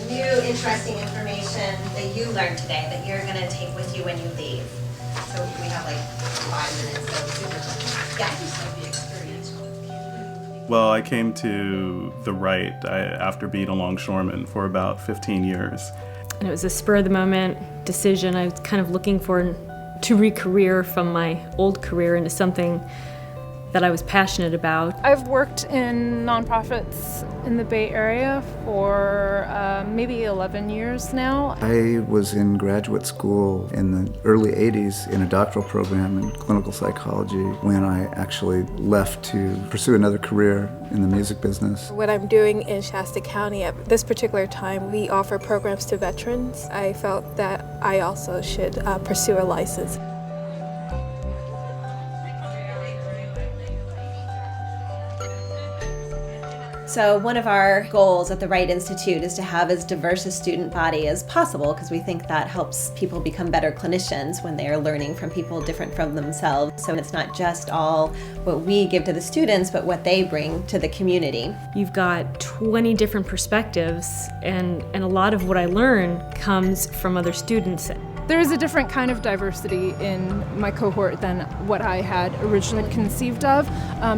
new interesting information that you learned today that you're going to take with you when you leave? So we have like 5 minutes, so super quick. Yeah. Well, I came to the Wright after being a longshoreman for about 15 years. And it was a spur-of-the-moment decision. I was kind of looking to re-career from my old career into something that I was passionate about. I've worked in nonprofits in the Bay Area for maybe 11 years now. I was in graduate school in the early 80s in a doctoral program in clinical psychology when I actually left to pursue another career in the music business. What I'm doing in Shasta County at this particular time, we offer programs to veterans. I felt that I also should pursue a license. So one of our goals at the Wright Institute is to have as diverse a student body as possible, because we think that helps people become better clinicians when they are learning from people different from themselves. So it's not just all what we give to the students, but what they bring to the community. You've got 20 different perspectives, and a lot of what I learn comes from other students. There is a different kind of diversity in my cohort than what I had originally conceived of.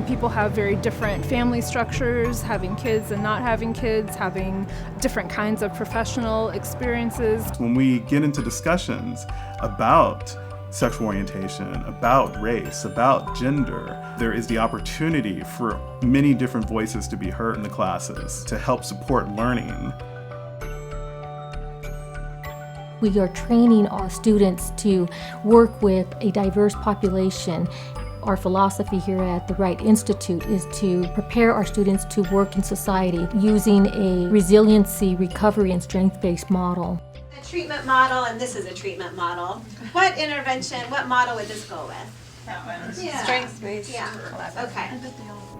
People have very different family structures, having kids and not having kids, having different kinds of professional experiences. When we get into discussions about sexual orientation, about race, about gender, there is the opportunity for many different voices to be heard in the classes to help support learning. We are training our students to work with a diverse population. Our philosophy here at the Wright Institute is to prepare our students to work in society using a resiliency, recovery, and strength-based model. A treatment model, and this is a treatment model. What intervention, what model would this go with? That one. Yeah. Strengths-based. Yeah. Okay.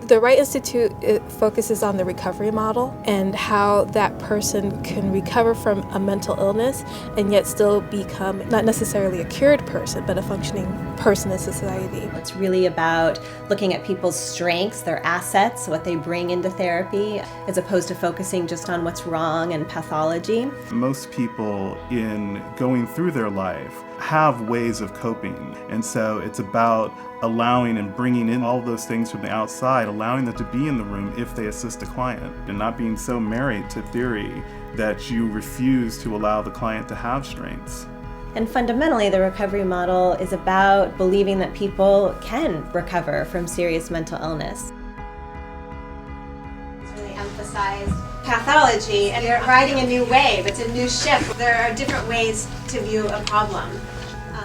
The Wright Institute focuses on the recovery model and how that person can recover from a mental illness and yet still become not necessarily a cured person, but a functioning person in society. It's really about looking at people's strengths, their assets, what they bring into therapy, as opposed to focusing just on what's wrong and pathology. Most people in going through their life have ways of coping, and so it's about allowing and bringing in all those things from the outside, allowing them to be in the room if they assist a client, and not being so married to theory that you refuse to allow the client to have strengths. And fundamentally, the recovery model is about believing that people can recover from serious mental illness. It's really emphasized pathology, and you're riding a new wave. It's a new ship. There are different ways to view a problem.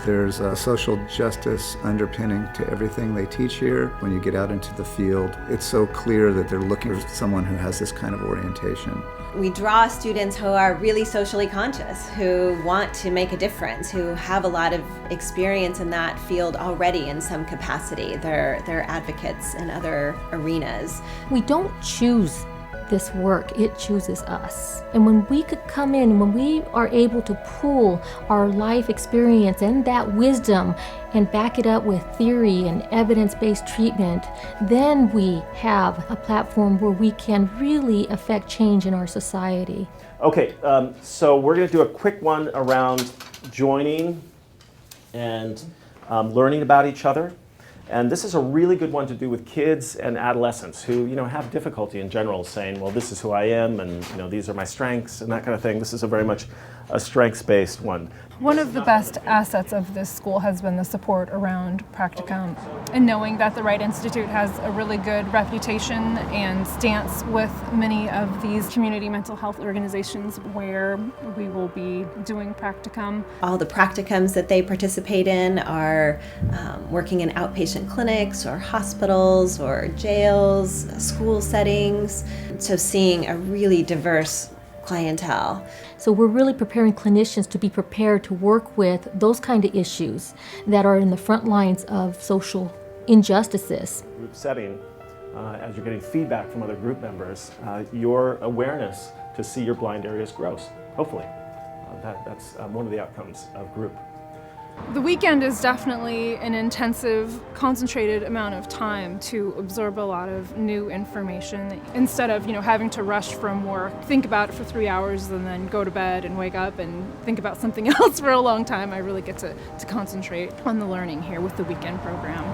There's a social justice underpinning to everything they teach here. When you get out into the field, it's so clear that they're looking for someone who has this kind of orientation. We draw students who are really socially conscious, who want to make a difference, who have a lot of experience in that field already in some capacity. They're advocates in other arenas. We don't choose this work, it chooses us. And when we could come in, when we are able to pool our life experience and that wisdom and back it up with theory and evidence-based treatment, then we have a platform where we can really affect change in our society. Okay, so we're going to do a quick one around joining and learning about each other. And this is a really good one to do with kids and adolescents who, have difficulty in general saying, well, this is who I am, and these are my strengths and that kind of thing. This is a very much a strengths-based one. One of the best assets of this school has been the support around practicum, and knowing that the Wright Institute has a really good reputation and stance with many of these community mental health organizations where we will be doing practicum. All the practicums that they participate in are working in outpatient clinics or hospitals or jails, school settings, so seeing a really diverse clientele. So we're really preparing clinicians to be prepared to work with those kind of issues that are in the front lines of social injustices. Group setting, as you're getting feedback from other group members, your awareness to see your blind areas grows, hopefully. That's one of the outcomes of group. The weekend is definitely an intensive, concentrated amount of time to absorb a lot of new information. Instead of, having to rush from work, think about it for 3 hours and then go to bed and wake up and think about something else for a long time, I really get to concentrate on the learning here with the weekend program.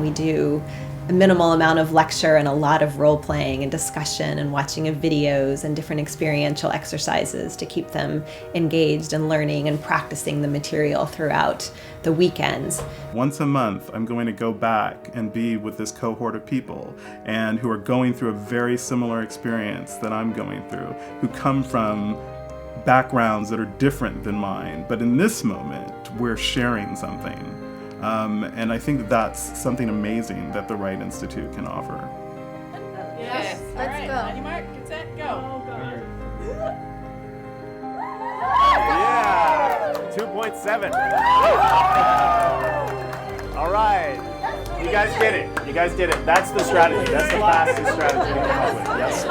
We do a minimal amount of lecture and a lot of role playing and discussion and watching of videos and different experiential exercises to keep them engaged and learning and practicing the material throughout the weekends. Once a month, I'm going to go back and be with this cohort of people and who are going through a very similar experience that I'm going through, who come from backgrounds that are different than mine. But in this moment, we're sharing something. And I think that's something amazing that the Wright Institute can offer. Yes. Let's go. On your mark, get set, go. Yeah, 2.7. All right. You guys did it. You guys did it. That's the strategy. That's the fastest strategy to come up with. Yes.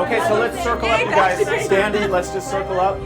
Okay, so let's circle up, you guys. Standing, let's just circle up.